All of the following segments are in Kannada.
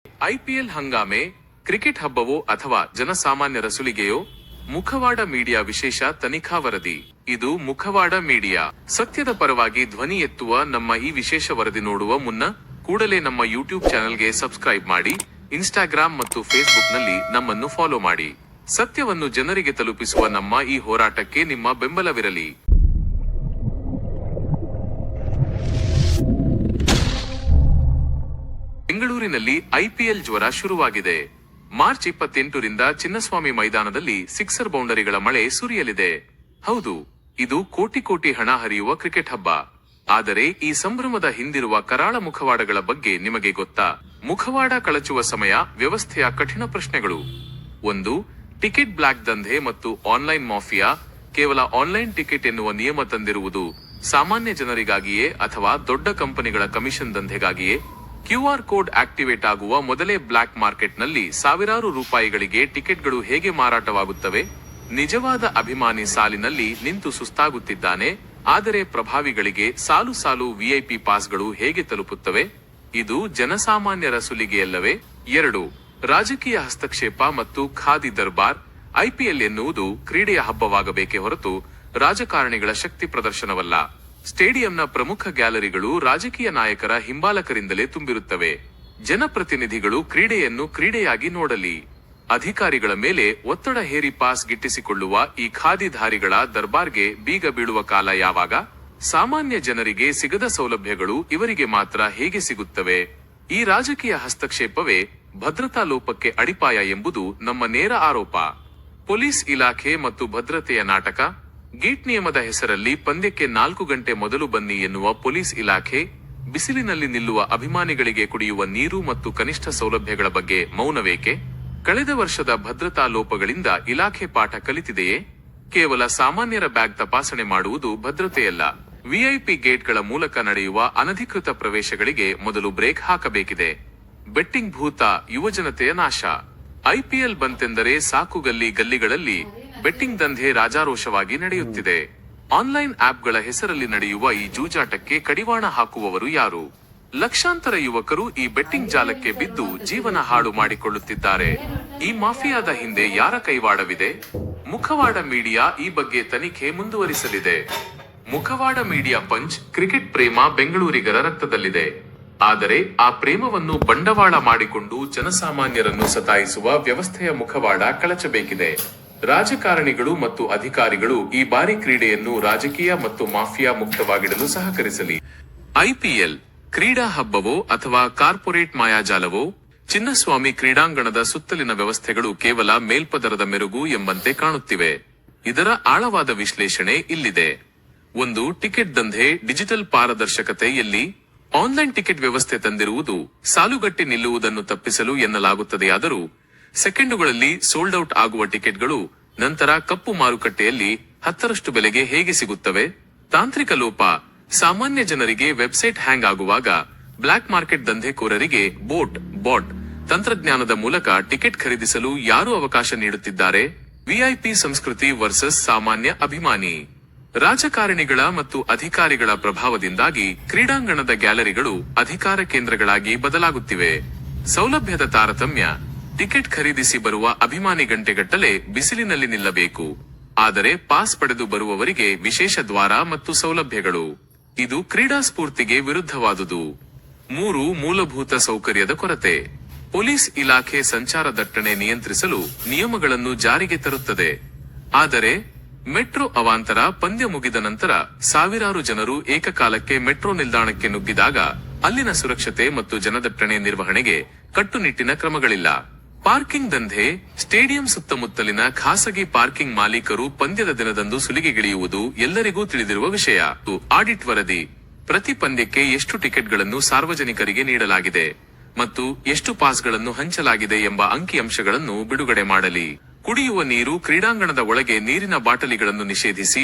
ಐಪಿಎಲ್ ಹಂಗಾಮೆ, ಕ್ರಿಕೆಟ್ ಹಬ್ಬವೋ ಅಥವಾ ಜನಸಾಮಾನ್ಯರ ಸುಲಿಗೆಯೋ? ಮುಖವಾಡ ಮೀಡಿಯಾ ವಿಶೇಷ ತನಿಖಾ ವರದಿ. ಇದು ಮುಖವಾಡ ಮೀಡಿಯಾ. ಸತ್ಯದ ಪರವಾಗಿ ಧ್ವನಿ ಎತ್ತುವ ನಮ್ಮ ಈ ವಿಶೇಷ ವರದಿ ನೋಡುವ ಮುನ್ನ ಕೂಡಲೇ ನಮ್ಮ ಯೂಟ್ಯೂಬ್ ಚಾನೆಲ್ಗೆ ಸಬ್ಸ್ಕ್ರೈಬ್ ಮಾಡಿ, ಇನ್ಸ್ಟಾಗ್ರಾಮ್ ಮತ್ತು ಫೇಸ್ಬುಕ್ನಲ್ಲಿ ನಮ್ಮನ್ನು ಫಾಲೋ ಮಾಡಿ. ಸತ್ಯವನ್ನು ಜನರಿಗೆ ತಲುಪಿಸುವ ನಮ್ಮ ಈ ಹೋರಾಟಕ್ಕೆ ನಿಮ್ಮ ಬೆಂಬಲವಿರಲಿ. ಬೆಂಗಳೂರಿನಲ್ಲಿ ಐಪಿಎಲ್ ಜ್ವರ ಶುರುವಾಗಿದೆ. ಮಾರ್ಚ್ 28ರಿಂದ ಚಿನ್ನಸ್ವಾಮಿ ಮೈದಾನದಲ್ಲಿ ಸಿಕ್ಸರ್ ಬೌಂಡರಿಗಳ ಮಳೆ ಸುರಿಯಲಿದೆ. ಹೌದು, ಇದು ಕೋಟಿ ಕೋಟಿ ಹಣ ಹರಿಯುವ ಕ್ರಿಕೆಟ್ ಹಬ್ಬ. ಆದರೆ ಈ ಸಂಭ್ರಮದ ಹಿಂದಿರುವ ಕರಾಳ ಮುಖವಾಡಗಳ ಬಗ್ಗೆ ನಿಮಗೆ ಗೊತ್ತಾ? ಮುಖವಾಡ ಕಳಚುವ ಸಮಯ, ವ್ಯವಸ್ಥೆಯ ಕಠಿಣ ಪ್ರಶ್ನೆಗಳು. 1. ಟಿಕೆಟ್ ಬ್ಲಾಕ್ ದಂಧೆ ಮತ್ತು ಆನ್ಲೈನ್ ಮಾಫಿಯಾ. ಕೇವಲ ಆನ್ಲೈನ್ ಟಿಕೆಟ್ ಎನ್ನುವ ನಿಯಮ ತಂದಿರುವುದು ಸಾಮಾನ್ಯ ಜನರಿಗಾಗಿಯೇ ಅಥವಾ ದೊಡ್ಡ ಕಂಪನಿಗಳ ಕಮಿಷನ್ ದಂಧೆಗಾಗಿಯೇ? ಕ್ಯೂಆರ್ ಕೋಡ್ ಆಕ್ಟಿವೇಟ್ ಆಗುವ ಮೊದಲೇ ಬ್ಲಾಕ್ ಮಾರ್ಕೆಟ್ನಲ್ಲಿ ಸಾವಿರಾರು ರೂಪಾಯಿಗಳಿಗೆ ಟಿಕೆಟ್ಗಳು ಹೇಗೆ ಮಾರಾಟವಾಗುತ್ತವೆ? ನಿಜವಾದ ಅಭಿಮಾನಿ ಸಾಲಿನಲ್ಲಿ ನಿಂತು ಸುಸ್ತಾಗುತ್ತಿದ್ದಾನೆ, ಆದರೆ ಪ್ರಭಾವಿಗಳಿಗೆ ಸಾಲು ಸಾಲು ವಿಐಪಿ ಪಾಸ್ಗಳು ಹೇಗೆ ತಲುಪುತ್ತವೆ? ಇದು ಜನಸಾಮಾನ್ಯರ ಸುಲಿಗೆಯಲ್ಲವೇ? 2. ರಾಜಕೀಯ ಹಸ್ತಕ್ಷೇಪ ಮತ್ತು ಖಾದಿ ದರ್ಬಾರ್. ಐಪಿಎಲ್ ಎನ್ನುವುದು ಕ್ರೀಡೆಯ ಹಬ್ಬವಾಗಬೇಕೇ ಹೊರತು ರಾಜಕಾರಣಿಗಳ ಶಕ್ತಿ ಪ್ರದರ್ಶನವಲ್ಲ. ಸ್ಟೇಡಿಯಂನ ಪ್ರಮುಖ ಗ್ಯಾಲರಿಗಳು ರಾಜಕೀಯ ನಾಯಕರ ಹಿಂಬಾಲಕರಿಂದಲೇ ತುಂಬಿರುತ್ತವೆ. ಜನಪ್ರತಿನಿಧಿಗಳು ಕ್ರೀಡೆಯನ್ನು ಕ್ರೀಡೆಯಾಗಿ ನೋಡಲಿ. ಅಧಿಕಾರಿಗಳ ಮೇಲೆ ಒತ್ತಡ ಹೇರಿ ಪಾಸ್ ಗಿಟ್ಟಿಸಿಕೊಳ್ಳುವ ಈ ಖಾದಿಧಾರಿಗಳ ದರ್ಬಾರ್ಗೆ ಬೀಗ ಬೀಳುವ ಕಾಲ ಯಾವಾಗ? ಸಾಮಾನ್ಯ ಜನರಿಗೆ ಸಿಗದ ಸೌಲಭ್ಯಗಳು ಇವರಿಗೆ ಮಾತ್ರ ಹೇಗೆ ಸಿಗುತ್ತವೆ? ಈ ರಾಜಕೀಯ ಹಸ್ತಕ್ಷೇಪವೇ ಭದ್ರತಾ ಲೋಪಕ್ಕೆ ಅಡಿಪಾಯ ಎಂಬುದು ನಮ್ಮ ನೇರ ಆರೋಪ. ಪೊಲೀಸ್ ಇಲಾಖೆ ಮತ್ತು ಭದ್ರತೆಯ ನಾಟಕ. ಗೇಟ್ ನಿಯಮದ ಹೆಸರಲ್ಲಿ ಪಂದ್ಯಕ್ಕೆ 4 ಗಂಟೆ ಮೊದಲು ಬನ್ನಿ ಎನ್ನುವ ಪೊಲೀಸ್ ಇಲಾಖೆ, ಬಿಸಿಲಿನಲ್ಲಿ ನಿಲ್ಲುವ ಅಭಿಮಾನಿಗಳಿಗೆ ಕುಡಿಯುವ ನೀರು ಮತ್ತು ಕನಿಷ್ಠ ಸೌಲಭ್ಯಗಳ ಬಗ್ಗೆ ಮೌನವೇಕೆ? ಕಳೆದ ವರ್ಷದ ಭದ್ರತಾ ಲೋಪಗಳಿಂದ ಇಲಾಖೆ ಪಾಠ ಕಲಿತಿದೆಯೇ? ಕೇವಲ ಸಾಮಾನ್ಯರ ಬ್ಯಾಗ್ ತಪಾಸಣೆ ಮಾಡುವುದು ಭದ್ರತೆಯಲ್ಲ. ವಿಐಪಿ ಗೇಟ್ಗಳ ಮೂಲಕ ನಡೆಯುವ ಅನಧಿಕೃತ ಪ್ರವೇಶಗಳಿಗೆ ಮೊದಲು ಬ್ರೇಕ್ ಹಾಕಬೇಕಿದೆ. ಬೆಟ್ಟಿಂಗ್ ಭೂತ, ಯುವಜನತೆಯ ನಾಶ. ಐಪಿಎಲ್ ಬಂತೆಂದರೆ ಸಾಕು ಗಲ್ಲಿಗಳಲ್ಲಿ ಬೆಟ್ಟಿಂಗ್ ದಂಧೆ ರಾಜಾರೋಷವಾಗಿ ನಡೆಯುತ್ತಿದೆ. ಆನ್ಲೈನ್ ಆಪ್ಗಳ ಹೆಸರಲ್ಲಿ ನಡೆಯುವ ಈ ಜೂಜಾಟಕ್ಕೆ ಕಡಿವಾಣ ಹಾಕುವವರು ಯಾರು? ಲಕ್ಷಾಂತರ ಯುವಕರು ಈ ಬೆಟ್ಟಿಂಗ್ ಜಾಲಕ್ಕೆ ಬಿದ್ದು ಜೀವನ ಹಾಳು ಮಾಡಿಕೊಳ್ಳುತ್ತಿದ್ದಾರೆ. ಈ ಮಾಫಿಯಾದ ಹಿಂದೆ ಯಾರ ಕೈವಾಡವಿದೆ? ಮುಖವಾಡ ಮೀಡಿಯಾ ಈ ಬಗ್ಗೆ ತನಿಖೆ ಮುಂದುವರಿಸಲಿದೆ. ಮುಖವಾಡ ಮೀಡಿಯಾ ಪಂಚ್. ಕ್ರಿಕೆಟ್ ಪ್ರೇಮ ಬೆಂಗಳೂರಿಗರ ರಕ್ತದಲ್ಲಿದೆ. ಆದರೆ ಆ ಪ್ರೇಮವನ್ನು ಬಂಡವಾಳ ಮಾಡಿಕೊಂಡು ಜನಸಾಮಾನ್ಯರನ್ನು ಸತಾಯಿಸುವ ವ್ಯವಸ್ಥೆಯ ಮುಖವಾಡ ಕಳಚಬೇಕಿದೆ. ರಾಜಕಾರಣಿಗಳು ಮತ್ತು ಅಧಿಕಾರಿಗಳು ಈ ಬಾರಿ ಕ್ರೀಡೆಯನ್ನು ರಾಜಕೀಯ ಮತ್ತು ಮಾಫಿಯಾ ಮುಕ್ತವಾಗಿಡಲು ಸಹಕರಿಸಲಿ. ಐಪಿಎಲ್ ಕ್ರೀಡಾ ಹಬ್ಬವೋ ಅಥವಾ ಕಾರ್ಪೊರೇಟ್ ಮಾಯಾಜಾಲವೋ? ಚಿನ್ನಸ್ವಾಮಿ ಕ್ರೀಡಾಂಗಣದ ಸುತ್ತಲಿನ ವ್ಯವಸ್ಥೆಗಳು ಕೇವಲ ಮೇಲ್ಪದರದ ಮೆರುಗು ಎಂಬಂತೆ ಕಾಣುತ್ತಿವೆ. ಇದರ ಆಳವಾದ ವಿಶ್ಲೇಷಣೆ ಇಲ್ಲಿದೆ. 1. ಟಿಕೆಟ್ ದಂಧೆ, ಡಿಜಿಟಲ್ ಪಾರದರ್ಶಕತೆ ಎಲ್ಲಿ? ಆನ್ಲೈನ್ ಟಿಕೆಟ್ ವ್ಯವಸ್ಥೆ ತಂದಿರುವುದು ಸಾಲುಗಟ್ಟಿ ನಿಲ್ಲುವುದನ್ನು ತಪ್ಪಿಸಲು ಎನ್ನಲಾಗುತ್ತದೆಯಾದರೂ ಸೆಕೆಂಡುಗಳಲ್ಲಿ ಸೋಲ್ಡ್ ಔಟ್ ಆಗುವ ಟಿಕೆಟ್ಗಳು ನಂತರ ಕಪ್ಪು ಮಾರುಕಟ್ಟೆಯಲ್ಲಿ 10ರಷ್ಟು ಬೆಲೆಗೆ ಹೇಗೆ ಸಿಗುತ್ತವೆ? ತಾಂತ್ರಿಕ ಲೋಪ. ಸಾಮಾನ್ಯ ಜನರಿಗೆ ವೆಬ್ಸೈಟ್ ಹ್ಯಾಂಗ್ ಆಗುವಾಗ ಬ್ಲಾಕ್ ಮಾರ್ಕೆಟ್ ದಂಧೆಕೋರರಿಗೆ ಬಾಟ್ ತಂತ್ರಜ್ಞಾನದ ಮೂಲಕ ಟಿಕೆಟ್ ಖರೀದಿಸಲು ಯಾರು ಅವಕಾಶ ನೀಡುತ್ತಿದ್ದಾರೆ? ವಿಐಪಿ ಸಂಸ್ಕೃತಿ ವರ್ಸಸ್ ಸಾಮಾನ್ಯ ಅಭಿಮಾನಿ. ರಾಜಕಾರಣಿಗಳ ಮತ್ತು ಅಧಿಕಾರಿಗಳ ಪ್ರಭಾವದಿಂದಾಗಿ ಕ್ರೀಡಾಂಗಣದ ಗ್ಯಾಲರಿಗಳು ಅಧಿಕಾರ ಕೇಂದ್ರಗಳಾಗಿ ಬದಲಾಗುತ್ತಿವೆ. ಸೌಲಭ್ಯದ ತಾರತಮ್ಯ. ಟಿಕೆಟ್ ಖರೀದಿಸಿ ಬರುವ ಅಭಿಮಾನಿ ಗಂಟೆಗಟ್ಟಲೆ ಬಿಸಿಲಿನಲ್ಲಿ ನಿಲ್ಲಬೇಕು. ಆದರೆ ಪಾಸ್ ಪಡೆದು ಬರುವವರಿಗೆ ವಿಶೇಷ ದ್ವಾರ ಮತ್ತು ಸೌಲಭ್ಯಗಳು. ಇದು ಕ್ರೀಡಾ ಸ್ಫೂರ್ತಿಗೆ ವಿರುದ್ಧವಾದುದು. 3. ಮೂಲಭೂತ ಸೌಕರ್ಯದ ಕೊರತೆ. ಪೊಲೀಸ್ ಇಲಾಖೆ ಸಂಚಾರ ದಟ್ಟಣೆ ನಿಯಂತ್ರಿಸಲು ನಿಯಮಗಳನ್ನು ಜಾರಿಗೆ ತರುತ್ತದೆ. ಆದರೆ ಮೆಟ್ರೋ ಅವಾಂತರ. ಪಂದ್ಯ ಮುಗಿದ ನಂತರ ಸಾವಿರಾರು ಜನರು ಏಕಕಾಲಕ್ಕೆ ಮೆಟ್ರೋ ನಿಲ್ದಾಣಕ್ಕೆ ನುಗ್ಗಿದಾಗ ಅಲ್ಲಿನ ಸುರಕ್ಷತೆ ಮತ್ತು ಜನದಟ್ಟಣೆ ನಿರ್ವಹಣೆಗೆ ಕಟ್ಟುನಿಟ್ಟಿನ ಕ್ರಮಗಳಿಲ್ಲ. ಪಾರ್ಕಿಂಗ್ ದಂಧೆ. ಸ್ಟೇಡಿಯಂ ಸುತ್ತಮುತ್ತಲಿನ ಖಾಸಗಿ ಪಾರ್ಕಿಂಗ್ ಮಾಲೀಕರು ಪಂದ್ಯದ ದಿನದಂದು ಸುಲಿಗೆಗಿಳಿಯುವುದು ಎಲ್ಲರಿಗೂ ತಿಳಿದಿರುವ ವಿಷಯ. ಆಡಿಟ್ ವರದಿ. ಪ್ರತಿ ಪಂದ್ಯಕ್ಕೆ ಎಷ್ಟು ಟಿಕೆಟ್ಗಳನ್ನು ಸಾರ್ವಜನಿಕರಿಗೆ ನೀಡಲಾಗಿದೆ ಮತ್ತು ಎಷ್ಟು ಪಾಸ್ಗಳನ್ನು ಹಂಚಲಾಗಿದೆ ಎಂಬ ಅಂಕಿಅಂಶಗಳನ್ನು ಬಿಡುಗಡೆ ಮಾಡಲಿ. ಕುಡಿಯುವ ನೀರು. ಕ್ರೀಡಾಂಗಣದ ಒಳಗೆ ನೀರಿನ ಬಾಟಲಿಗಳನ್ನು ನಿಷೇಧಿಸಿ,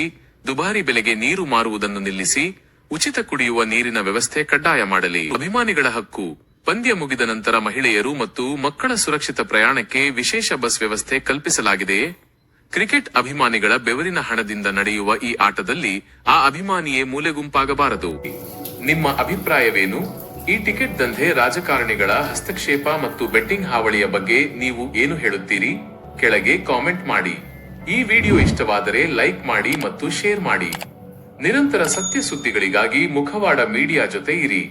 ದುಬಾರಿ ಬೆಲೆಗೆ ನೀರು ಮಾರುವುದನ್ನು ನಿಲ್ಲಿಸಿ, ಉಚಿತ ಕುಡಿಯುವ ನೀರಿನ ವ್ಯವಸ್ಥೆ ಕಡ್ಡಾಯ ಮಾಡಲಿ. ಅಭಿಮಾನಿಗಳ ಹಕ್ಕು. ಪಂದ್ಯ ಮುಗಿದ ನಂತರ ಮಹಿಳೆಯರು ಮತ್ತು ಮಕ್ಕಳ ಸುರಕ್ಷಿತ ಪ್ರಯಾಣಕ್ಕೆ ವಿಶೇಷ ಬಸ್ ವ್ಯವಸ್ಥೆ ಕಲ್ಪಿಸಲಾಗಿದೆಯೇ? ಕ್ರಿಕೆಟ್ ಅಭಿಮಾನಿಗಳ ಬೆವರಿನ ಹಣದಿಂದ ನಡೆಯುವ ಈ ಆಟದಲ್ಲಿ ಆ ಅಭಿಮಾನಿಯೇ ಮೂಲೆಗುಂಪಾಗಬಾರದು. ನಿಮ್ಮ ಅಭಿಪ್ರಾಯವೇನು? ಈ ಟಿಕೆಟ್ ದಂಧೆ ರಾಜಕಾರಣಿಗಳ ಹಸ್ತಕ್ಷೇಪ ಮತ್ತು ಬೆಟ್ಟಿಂಗ್ ಹಾವಳಿಯ ಬಗ್ಗೆ ನೀವು ಏನು ಹೇಳುತ್ತೀರಿ? ಕೆಳಗೆ ಕಾಮೆಂಟ್ ಮಾಡಿ. ಈ ವಿಡಿಯೋ ಇಷ್ಟವಾದರೆ ಲೈಕ್ ಮಾಡಿ ಮತ್ತು ಶೇರ್ ಮಾಡಿ. ನಿರಂತರ ಸತ್ಯ ಸುದ್ದಿಗಳಿಗಾಗಿ ಮುಖವಾಡ ಮೀಡಿಯಾ ಜೊತೆ ಇರಿ.